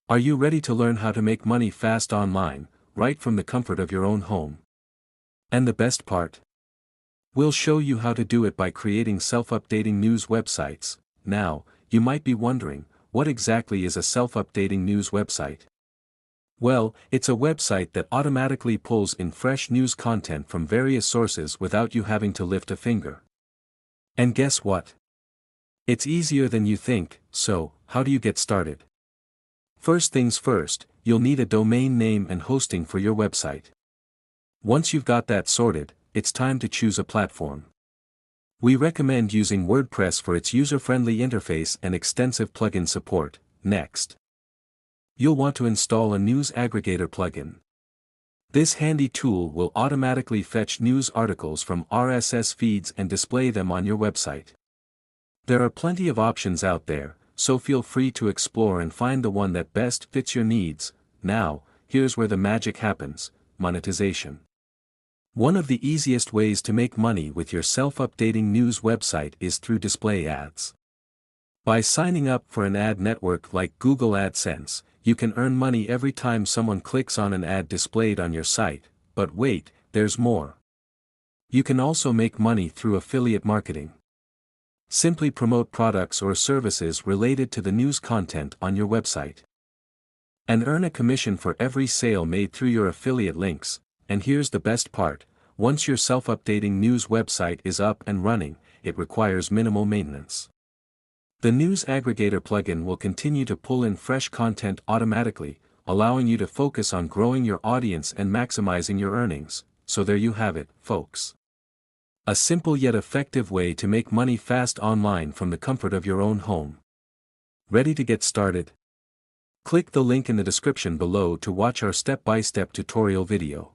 Are you ready to learn how to make money fast online, right from the comfort of your own home? And the best part? We'll show you how to do it by creating self-updating news websites. Now, you might be wondering, what exactly is a self-updating news website? Well, it's a website that automatically pulls in fresh news content from various sources without you having to lift a finger. And guess what? It's easier than you think, so, how do you get started? First things first, you'll need a domain name and hosting for your website. Once you've got that sorted, it's time to choose a platform. We recommend using WordPress for its user-friendly interface and extensive plugin support. Next, you'll want to install a news aggregator plugin. This handy tool will automatically fetch news articles from RSS feeds and display them on your website. There are plenty of options out there, so feel free to explore and find the one that best fits your needs. Now, here's where the magic happens: monetization. One of the easiest ways to make money with your self-updating news website is through display ads. By signing up for an ad network like Google AdSense, you can earn money every time someone clicks on an ad displayed on your site. But wait, there's more. You can also make money through affiliate marketing. Simply promote products or services related to the news content on your website, and earn a commission for every sale made through your affiliate links. And here's the best part: once your self-updating news website is up and running, it requires minimal maintenance. The news aggregator plugin will continue to pull in fresh content automatically, allowing you to focus on growing your audience and maximizing your earnings. So there you have it, folks. A simple yet effective way to make money fast online from the comfort of your own home. Ready to get started? Click the link in the description below to watch our step-by-step tutorial video.